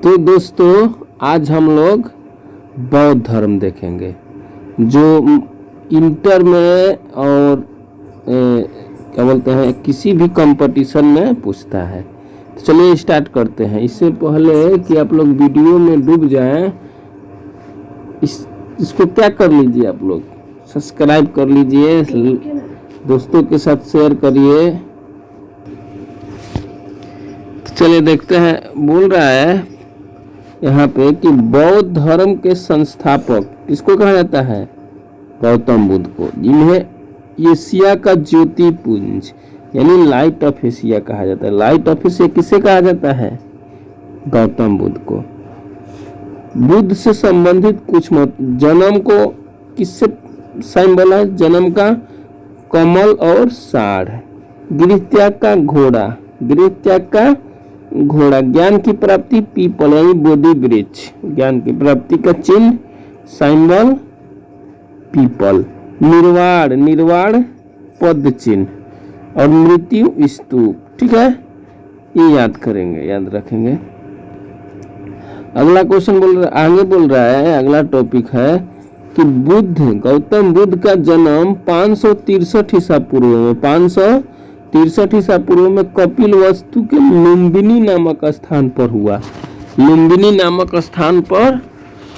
तो दोस्तों आज हम लोग बौद्ध धर्म देखेंगे जो इंटर में और क्या बोलते हैं किसी भी कंपटीशन में पूछता है। तो चलिए स्टार्ट करते हैं। इससे पहले कि आप लोग वीडियो में डूब जाएं, इसको क्या कर लीजिए, आप लोग सब्सक्राइब कर लीजिए, दोस्तों के साथ शेयर करिए। तो चलिए देखते हैं। बोल रहा है यहाँ पे कि बौद्ध धर्म के संस्थापक किसको कहा जाता है? गौतम बुद्ध को, जिन्हें एशिया का ज्योतिपुंज यानी लाइट ऑफ एशिया कहा जाता है। लाइट ऑफ एशिया किसे कहा जाता है? गौतम बुद्ध को। बुद्ध से संबंधित कुछ मत। जन्म को किससे सिंबल है? जन्म का कमल और साढ़। गृह त्याग का घोड़ा, गृह त्याग का घोड़ा। ज्ञान की प्राप्ति पीपल यानी बोधि वृक्ष, ज्ञान की प्राप्ति का चिन्ह सिंबल पीपल। निर्वाण, निर्वाण पद चिन्ह। और मृत्यु स्तूप। ठीक है, ये याद करेंगे, याद रखेंगे। अगला क्वेश्चन आगे बोल रहा है, अगला टॉपिक है कि गौतम बुद्ध का जन्म 563 ईसा पूर्व में 563 ईसा पूर्व में कपिल वस्तु के लुम्बिनी नामक स्थान पर हुआ। लुम्बिनी नामक स्थान पर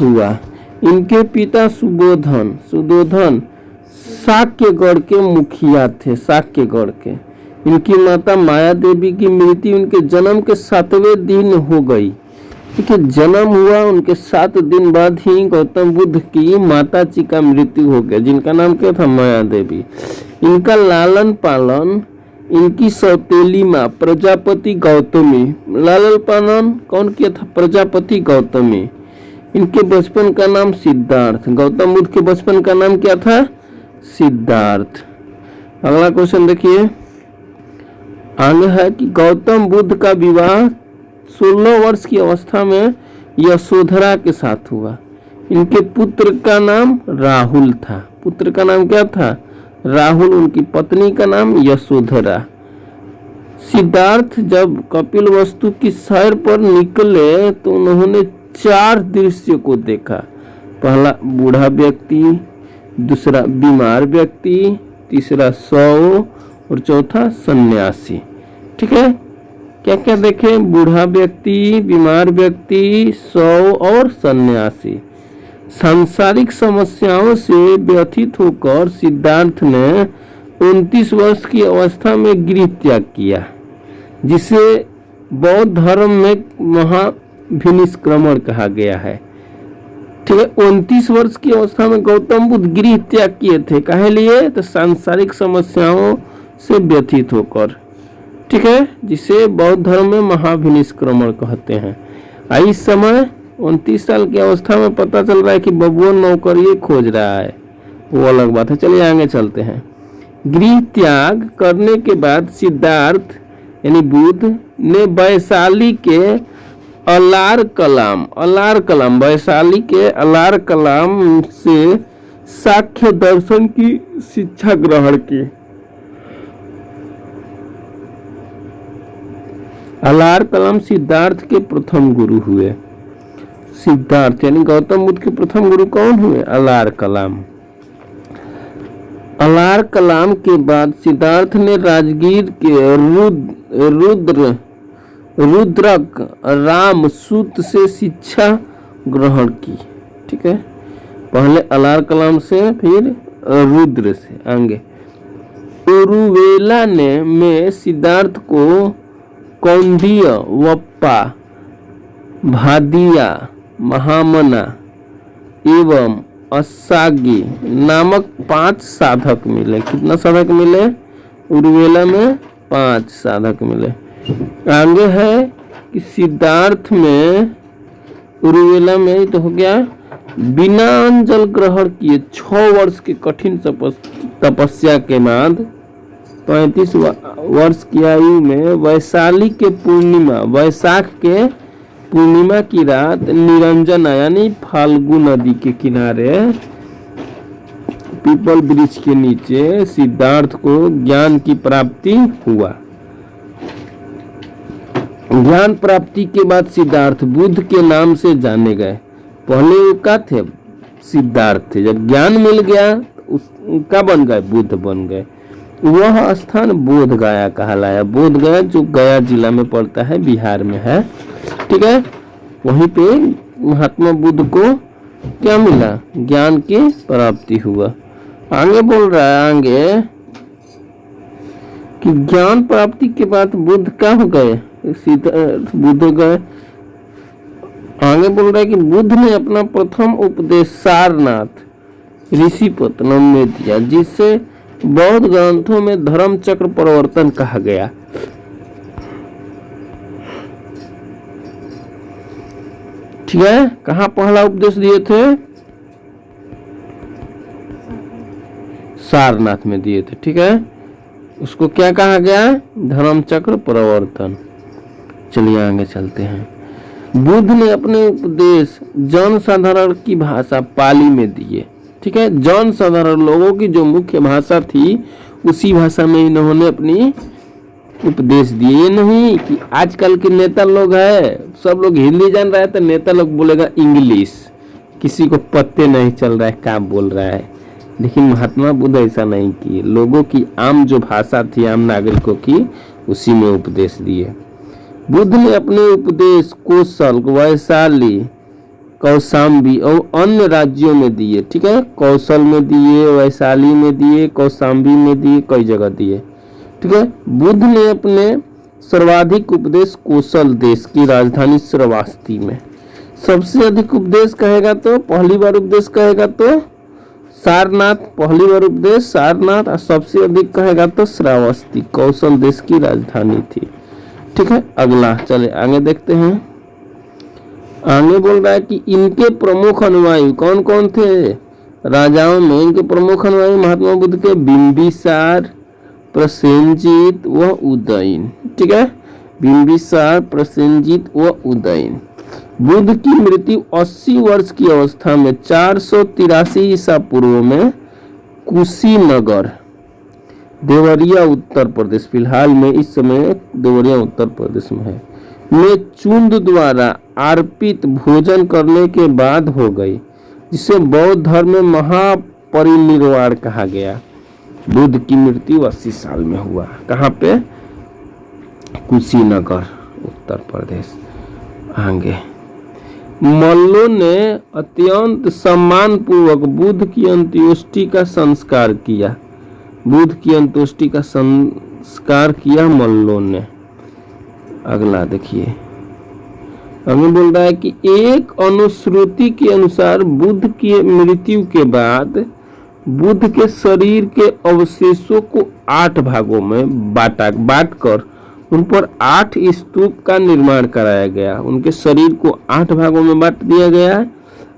हुआ। इनके पिता सुदोधन शाक्यगढ़ के मुखिया थे, शाक्यगढ़ के। इनकी माता माया देवी की मृत्यु उनके जन्म के 7वें दिन हो गई। ठीक है, जन्म हुआ उनके 7 दिन बाद ही गौतम बुद्ध की माता जी का मृत्यु हो गया, जिनका नाम क्या था? माया देवी। इनका लालन पालन इनकी सौतेली माँ प्रजापति गौतमी। लालन पालन कौन किया था? प्रजापति गौतमी। इनके बचपन का नाम सिद्धार्थ। गौतम बुद्ध के बचपन का नाम क्या था? सिद्धार्थ। अगला क्वेश्चन देखिए, आगे है कि गौतम बुद्ध का विवाह 16 वर्ष की अवस्था में यशोधरा के साथ हुआ। इनके पुत्र का नाम राहुल था। पुत्र का नाम क्या था? राहुल। उनकी पत्नी का नाम यशोधरा। सिद्धार्थ जब कपिल वस्तु की सैर पर निकले तो उन्होंने 4 दृश्य को देखा। पहला बूढ़ा व्यक्ति, दूसरा बीमार व्यक्ति, तीसरा शव और चौथा सन्यासी। ठीक है, क्या क्या देखे? बूढ़ा व्यक्ति, बीमार व्यक्ति, शव और सन्यासी। सांसारिक समस्याओं से व्यथित होकर सिद्धार्थ ने 29 वर्ष की अवस्था में गृह त्याग किया, जिसे बौद्ध धर्म में महाभिनिष्क्रमण कहा गया है। ठीक है, 29 वर्ष की अवस्था में गौतम बुद्ध गृह त्याग किए थे। काहे लिए? तो सांसारिक समस्याओं से व्यथित होकर। ठीक है, जिसे बौद्ध धर्म में महाभिनिष्क्रमण कहते हैं। इस समय 29 साल की अवस्था में पता चल रहा है कि बबुआ नौकरी खोज रहा है, वो अलग बात है। चलिए आगे चलते हैं। गृह त्याग करने के बाद सिद्धार्थ यानी बुद्ध ने वैशाली के अलार कलाम वैशाली के अलार कलाम से सांख्य दर्शन की शिक्षा ग्रहण की। अलार कलाम सिद्धार्थ के प्रथम गुरु हुए। सिद्धार्थ यानी गौतम बुद्ध के प्रथम गुरु कौन हुए? अलार कलाम। अलार कलाम के बाद सिद्धार्थ ने राजगीर के रुद्रक राम सूत से शिक्षा ग्रहण की। ठीक है, पहले अलार कलाम से, फिर रुद्र से। आगे उरुवेला में सिद्धार्थ को कौंडिय, वप्पा, भादिया, महामना एवं असागी नामक 5 साधक मिले। कितना साधक मिले? उरुवेला में 5 साधक मिले। आगे है कि सिद्धार्थ में, उरुवेला में तो हो गया, बिना अंजल ग्रहण किए 6 वर्ष की कठिन तपस्या के बाद 35 वर्ष की आयु में वैशाली के पूर्णिमा, वैशाख के पूर्णिमा की रात निरंजना यानी फाल्गु नदी के किनारे पीपल वृक्ष के नीचे सिद्धार्थ को ज्ञान की प्राप्ति हुआ। ज्ञान प्राप्ति के बाद सिद्धार्थ बुद्ध के नाम से जाने गए। पहले वो क्या थे? सिद्धार्थ थे। जब ज्ञान मिल गया उनका बन गए, बुद्ध बन गए। वह स्थान बोध गया कहलाया। बोध गया जो गया जिला में पड़ता है, बिहार में है। ठीक है, वहीं पे महात्मा बुद्ध को क्या मिला? ज्ञान की प्राप्ति हुआ। आगे बोल रहा है आगे कि ज्ञान प्राप्ति के बाद बुद्ध क्या हो गए? सिद्धार्थ बुद्ध हो गए। आगे बोल रहा है कि बुद्ध ने अपना प्रथम उपदेश सारनाथ ऋषिपत्तनम में दिया, जिससे बौद्ध ग्रंथों में धर्म चक्र प्रवर्तन कहा गया। ठीक है, कहाँ पहला उपदेश दिए थे? सारनाथ में दिए थे। ठीक है, उसको क्या कहा गया? धर्म चक्र प्रवर्तन। चलिए आगे चलते हैं। बुद्ध ने अपने उपदेश जन साधारण की भाषा पाली में दिए। ठीक है, जन साधारण लोगों की जो मुख्य भाषा थी उसी भाषा में इन्होंने अपनी उपदेश दिए। ये नहीं कि आजकल के नेता लोग है, सब लोग हिंदी जान रहा है तो नेता लोग बोलेगा इंग्लिश, किसी को पत्ते नहीं चल रहा है क्या बोल रहा है। लेकिन महात्मा बुद्ध ऐसा नहीं किए। लोगों की आम जो भाषा थी, आम नागरिकों की, उसी में उपदेश दिए। बुद्ध ने अपने उपदेश कौशल, वैशाली, कौशाम्बी और अन्य राज्यों में दिए। ठीक है, कौशल में दिए, वैशाली में दिए, कौशाम्बी में दिए, कई जगह दिए। ठीक है, बुद्ध ने अपने सर्वाधिक उपदेश कौशल देश की राजधानी श्रावस्ती में। सबसे अधिक उपदेश कहेगा तो पहली बार उपदेश कहेगा तो सारनाथ, पहली बार उपदेश सारनाथ, और सबसे अधिक कहेगा तो श्रावस्ती, कौशल देश की राजधानी थी। ठीक है, अगला चले आगे देखते हैं। आगे बोल रहा है कि इनके प्रमुख अनुयायी कौन कौन थे? राजाओं में इनके प्रमुख अनुयायी महात्मा बुद्ध के बिंबिसार, प्रसेनजीत व उदयन। ठीक है, बिंबिसार, प्रसेनजीत व उदयन। बुद्ध की मृत्यु 80 वर्ष की अवस्था में 483 ईसा पूर्व में कुशीनगर, देवरिया उत्तर प्रदेश, फिलहाल में इस समय देवरिया उत्तर प्रदेश में है, में चुंद द्वारा अर्पित भोजन करने के बाद हो गई, जिसे बौद्ध धर्म में महापरिनिर्वाण कहा गया। बुद्ध की मृत्यु 80 साल में हुआ। कहाँ पे? कुशीनगर उत्तर प्रदेश। आगे मल्लों ने अत्यंत सम्मान पूर्वक बुद्ध की अंत्येष्टि का संस्कार किया। बुद्ध की अंत्येष्टि का संस्कार किया मल्लों ने। अगला देखिए, हमें बोल रहा है कि एक अनुश्रुति के अनुसार बुद्ध की मृत्यु के बाद बुद्ध के शरीर के अवशेषों को 8 भागों में बांटकर उन पर 8 स्तूप का निर्माण कराया गया। उनके शरीर को 8 भागों में बांट दिया गया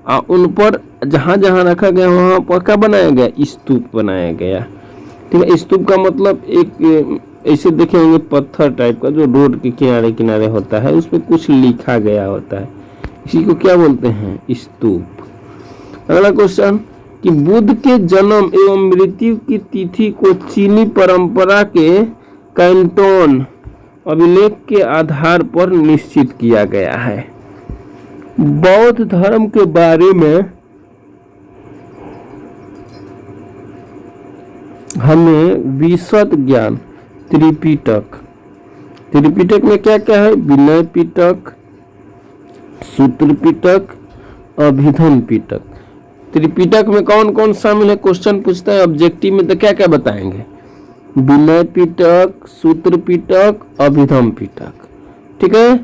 और उन पर जहां जहां रखा गया वहां पर क्या बनाया गया? स्तूप बनाया गया। ठीक है, स्तूप का मतलब एक ऐसे देखे होंगे पत्थर टाइप का जो रोड के किनारे किनारे होता है, उस पर कुछ लिखा गया होता है, इसी को क्या बोलते हैं? स्तूप। अगला क्वेश्चन कि बुद्ध के जन्म एवं मृत्यु की तिथि को चीनी परंपरा के कैंटोन अभिलेख के आधार पर निश्चित किया गया है। बौद्ध धर्म के बारे में हमें विशद ज्ञान त्रिपिटक में क्या क्या है? विनय पिटक, सूत्र पिटक, अभिधम पिटक। त्रिपिटक में कौन कौन शामिल है? क्वेश्चन पूछता है ऑब्जेक्टिव में तो क्या क्या बताएंगे? विनय पिटक, सूत्र पिटक, अभिधम पिटक। ठीक है,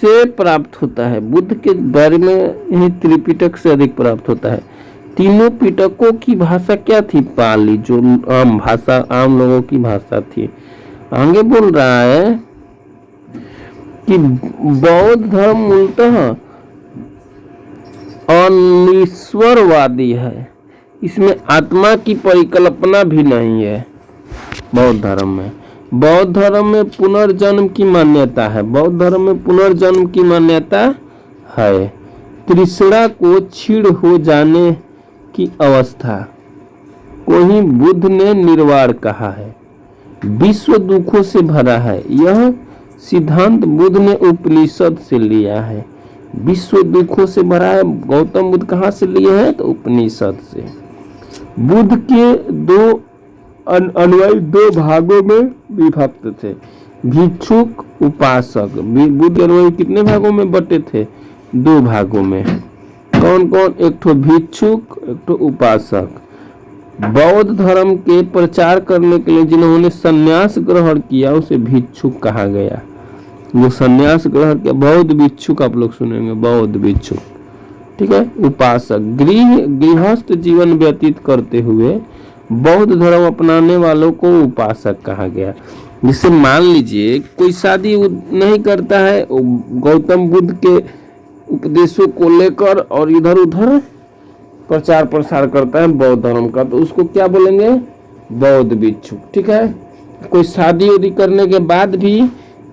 से प्राप्त होता है। बुद्ध के बारे में यही त्रिपिटक से अधिक प्राप्त होता है। तीनों पिटकों की भाषा क्या थी? पाली, जो आम भाषा, आम लोगों की भाषा थी। आगे बोल रहा है कि बौद्ध धर्म मूलतः अनिश्वरवादी है। इसमें आत्मा की परिकल्पना भी नहीं है। बौद्ध धर्म में पुनर्जन्म की मान्यता है। बौद्ध धर्म में पुनर्जन्म की मान्यता है। तृष्णा को क्षीण हो जाने की अवस्था को ही बुद्ध ने निर्वाण कहा है। विश्व दुखों से भरा है। यह सिद्धांत बुद्ध ने उपनिषद से लिया है। विश्व दुखों से भरा है, गौतम बुद्ध कहाँ से लिए हैं? तो उपनिषद से। बुद्ध के दो अनुयायी दो भागों में विभक्त थे, भिक्षुक, उपासक। बुद्ध के अनुयायी कितने भागों में बटे थे? दो भागों में। कौन कौन? एक ठो भिक्षुक, एक ठो उपासक। बौद्ध धर्म के प्रचार करने के लिए जिन्होंने संन्यास ग्रहण किया उसे भिक्षुक कहा गया। जो संन्यास ग्रहण किया, बौद्ध भिक्षुक आप लोग सुनेंगे, बौद्ध भिक्षुक, ठीक है। उपासक, गृहस्थ जीवन व्यतीत करते हुए बौद्ध धर्म अपनाने वालों को उपासक कहा गया। जिससे मान लीजिए कोई शादी नहीं करता है, गौतम बुद्ध के उपदेशों को लेकर और इधर उधर प्रचार प्रसार करता है बौद्ध धर्म का, तो उसको क्या बोलेंगे? बौद्ध भिक्षुक, ठीक है। कोई शादी उदी करने के बाद भी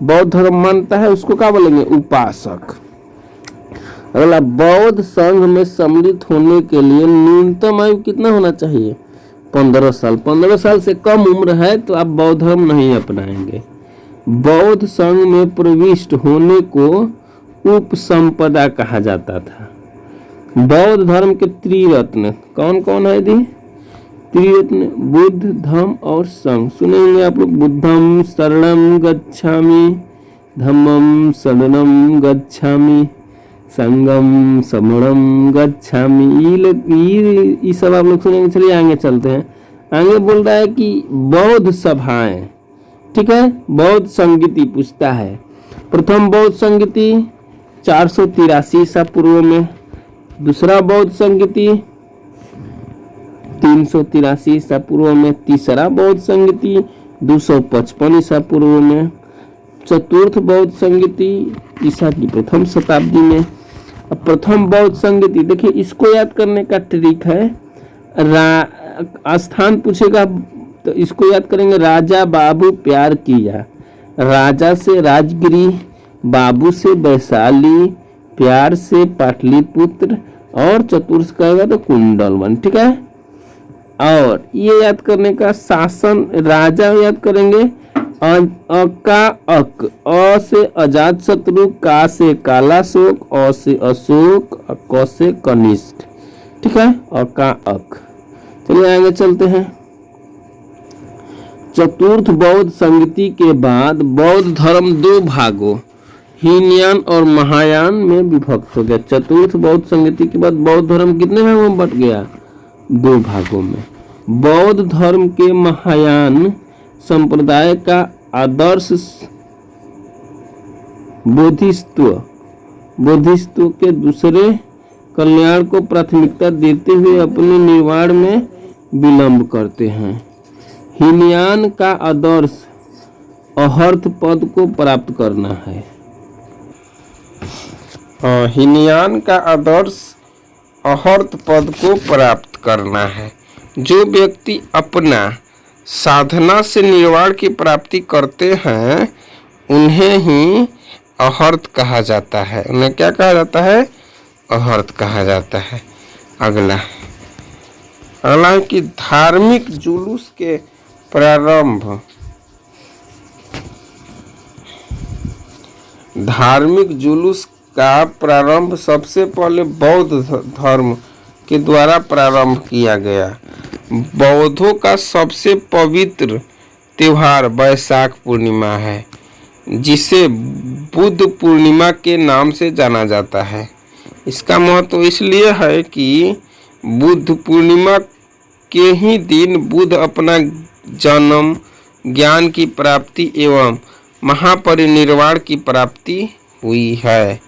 बौद्ध धर्म मानता है, उसको क्या बोलेंगे? उपासक। अगला, बौद्ध संघ में सम्मिलित होने के लिए न्यूनतम आयु कितना होना चाहिए? 15 साल। 15 साल से कम उम्र है तो आप बौद्ध धर्म नहीं अपनाएंगे। बौद्ध संघ में प्रविष्ट होने को उपसंपदा कहा जाता था। बौद्ध धर्म के त्रिरत्न कौन कौन है दी? त्रिरत्न बुद्ध, धम्म और संघ। सुनेंगे आप लोग, बुद्धम शरणम गच्छामि, धम्मम शरणम गच्छामि, संगम शरणम गच्छामि। ये सब आप लोग सुनेंगे। चलिए आगे चलते हैं। आगे बोल रहा है कि बौद्ध सभाएं, ठीक है। बौद्ध संगीति पूछता है। प्रथम बौद्ध संगीति 483 ईसा पूर्व में, दूसरा बौद्ध संगीति 383 ईसा पूर्व में, तीसरा बौद्ध संगीति 255 ईसा पूर्व में, चतुर्थ बौद्ध संगीति ईसा की प्रथम शताब्दी में। अब प्रथम बौद्ध संगीति देखिए, इसको याद करने का ट्रिक है। स्थान पूछेगा तो इसको याद करेंगे। राजा बाबू प्यार किया, राजा से राजगिरी, बाबू से वैशाली, प्यार से पाटलिपुत्र और चतुर्थ कहेगा तो कुंडलवन, ठीक है। और ये याद करने का शासन, राजा याद करेंगे का अक, अ से अजात शत्रु, का से कालाशोक, अ से अशोक, क से कनिष्ठ, ठीक है। और का अक। चलिए आगे चलते हैं। चतुर्थ बौद्ध संगीति के बाद बौद्ध धर्म दो भागों हीनयान और महायान में विभक्त हो गया। चतुर्थ बौद्ध संगीति के बाद बौद्ध धर्म कितने भागों में बट गया? दो भागों में। बौद्ध धर्म के महायान संप्रदाय का आदर्श बोधिसत्व के दूसरे कल्याण को प्राथमिकता देते हुए अपने निर्वाण में विलंब करते हैं। हीनयान का आदर्श अहर्त पद को प्राप्त करना है। हीनयान का आदर्श अहर्त पद को प्राप्त करना है। जो व्यक्ति अपना साधना से निर्वाण की प्राप्ति करते हैं उन्हें ही अहर्त कहा जाता है। उन्हें क्या कहा जाता है? अहर्त कहा जाता है। अगला है कि धार्मिक जुलूस के प्रारंभ। धार्मिक जुलूस का प्रारंभ सबसे पहले बौद्ध धर्म के द्वारा प्रारंभ किया गया। बौद्धों का सबसे पवित्र त्योहार वैशाख पूर्णिमा है, जिसे बुद्ध पूर्णिमा के नाम से जाना जाता है। इसका महत्व इसलिए है कि बुद्ध पूर्णिमा के ही दिन बुद्ध अपना जन्म, ज्ञान की प्राप्ति एवं महापरिनिर्वाण की प्राप्ति हुई है।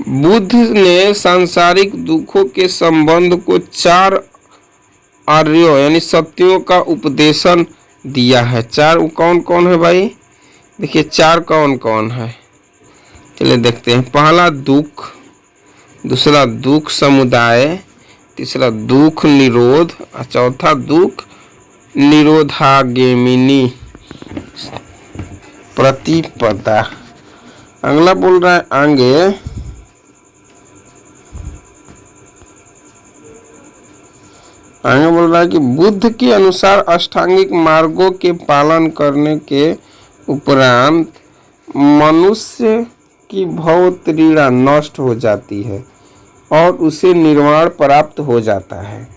बुद्ध ने सांसारिक दुखों के संबंध को चार आर्यों यानी सत्यों का उपदेशन दिया है। चार कौन कौन है भाई? देखिए चार कौन कौन है, चलिए देखते हैं। पहला दुख, दूसरा दुख समुदाय, तीसरा दुख निरोध और चौथा दुख निरोधागेमिनी प्रतिपदा। अगला बोल रहा है आगे बोल रहा है कि बुद्ध के अनुसार अष्टांगिक मार्गों के पालन करने के उपरांत मनुष्य की भवत्रीड़ा नष्ट हो जाती है और उसे निर्वाण प्राप्त हो जाता है।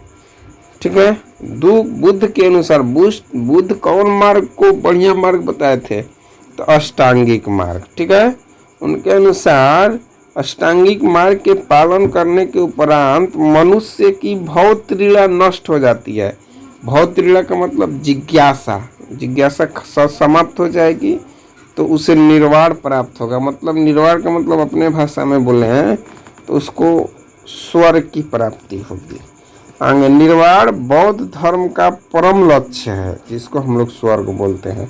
ठीक है। बुद्ध के अनुसार बुद्ध कौन मार्ग को बढ़िया मार्ग बताए थे? तो अष्टांगिक मार्ग। ठीक है। उनके अनुसार अष्टांगिक मार्ग के पालन करने के उपरांत मनुष्य की भवत्रीड़ा नष्ट हो जाती है। भवत्रीड़ा का मतलब जिज्ञासा समाप्त हो जाएगी तो उसे निर्वाण प्राप्त होगा। मतलब निर्वाण का मतलब अपने भाषा में बोले हैं तो उसको स्वर्ग की प्राप्ति होगी। आगे निर्वाण बौद्ध धर्म का परम लक्ष्य है जिसको हम लोग स्वर्ग बोलते हैं,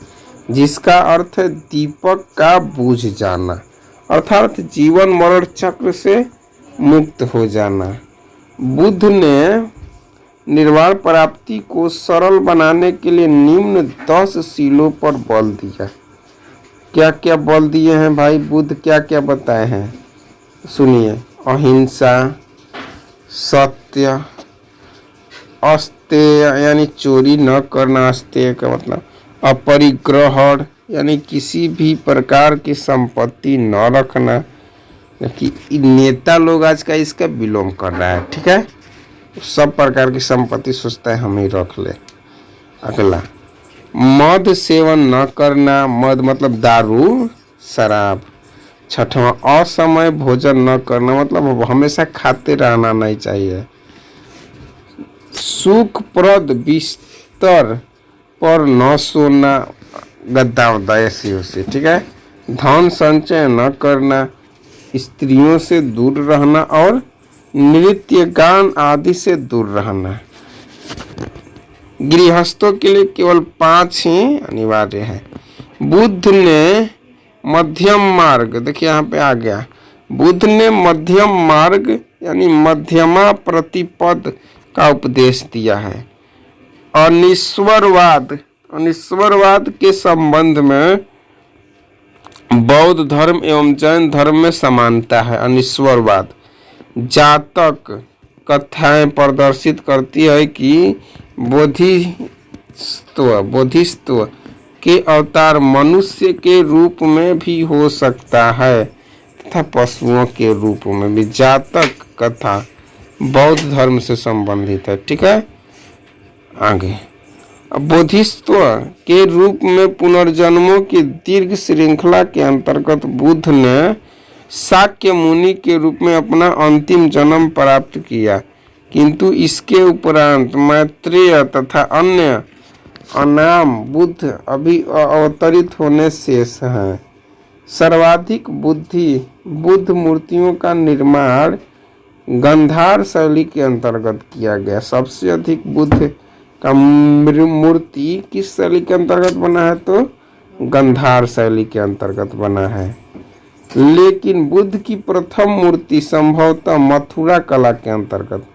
जिसका अर्थ है दीपक का बुझ जाना, अर्थात जीवन मरण चक्र से मुक्त हो जाना। बुद्ध ने निर्वाण प्राप्ति को सरल बनाने के लिए निम्न 10 शीलों पर बल दिया। क्या क्या बल दिए हैं भाई बुद्ध, क्या क्या बताए हैं सुनिए। अहिंसा, सत्य, अस्तेय यानी चोरी न करना, अस्तेय का मतलब अपरिग्रहण यानी किसी भी प्रकार की संपत्ति न रखना, कि नेता लोग आज का इसका विलोम कर रहा है। ठीक है। सब प्रकार की संपत्ति सोचता है हम ही रख ले। अगला मद सेवन न करना, मद मतलब दारू शराब। छठवां असमय भोजन न करना, मतलब हमेशा खाते रहना नहीं चाहिए। सुखप्रद बिस्तर पर न सोना, गद्दा वद्दा ऐसी उसे। ठीक है। धन संचय न करना, स्त्रियों से दूर रहना और नृत्य गान आदि से दूर रहना। गृहस्थों के लिए केवल 5 ही अनिवार्य है। बुद्ध ने मध्यम मार्ग, देखिए यहाँ पे आ गया, बुद्ध ने मध्यम मार्ग यानी मध्यमा प्रतिपद का उपदेश दिया है। अनिश्वरवाद के संबंध में बौद्ध धर्म एवं जैन धर्म में समानता है। अनिश्वरवाद जातक कथाएं प्रदर्शित करती है कि बोधिसत्व के अवतार मनुष्य के रूप में भी हो सकता है तथा पशुओं के रूप में भी। जातक कथा बौद्ध धर्म से संबंधित है। ठीक है। आगे बोधिसत्व के रूप में पुनर्जन्मों की दीर्घ श्रृंखला के अंतर्गत बुद्ध ने शाक्य मुनि के रूप में अपना अंतिम जन्म प्राप्त किया, किंतु इसके उपरांत मैत्रेय तथा अन्य अनाम बुद्ध अभी अवतरित होने शेष हैं। सर्वाधिक बुद्ध मूर्तियों का निर्माण गांधार शैली के अंतर्गत किया गया। सबसे अधिक बुद्ध का मूर्ति किस शैली के अंतर्गत बना है? तो गांधार शैली के अंतर्गत बना है। लेकिन बुद्ध की प्रथम मूर्ति संभवतः मथुरा कला के अंतर्गत।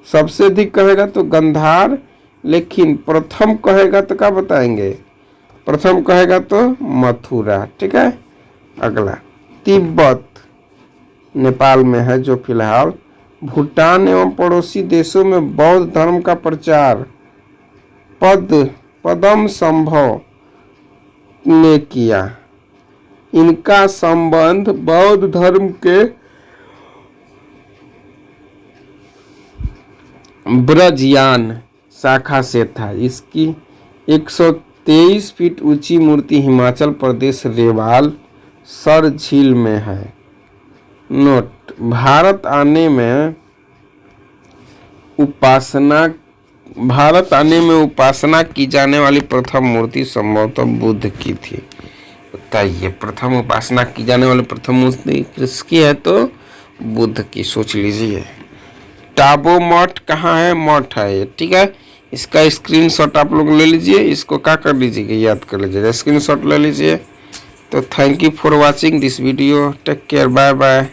सबसे अधिक कहेगा तो गांधार, लेकिन प्रथम कहेगा तो क्या बताएंगे? प्रथम कहेगा तो मथुरा। ठीक है। अगला तिब्बत नेपाल में है जो फिलहाल। भूटान एवं पड़ोसी देशों में बौद्ध धर्म का प्रचार पदम संभव ने किया। इनका संबंध बौद्ध धर्म के ब्रजयान शाखा से था। इसकी 123 फीट ऊंची मूर्ति हिमाचल प्रदेश रेवाल सर झील में है। नोट: भारत आने में उपासना की जाने वाली प्रथम मूर्ति संभवतः बुद्ध की थी। बताइए, प्रथम उपासना की जाने वाली प्रथम मूर्ति किसकी है? तो बुद्ध की। सोच लीजिए। टाबो मठ कहाँ है? मठ है ये। ठीक है। इसका स्क्रीनशॉट आप लोग ले लीजिए। इसको क्या कर लीजिएगा? याद कर लीजिएगा, स्क्रीनशॉट ले लीजिए। तो thank you for watching this video. Take care, bye bye.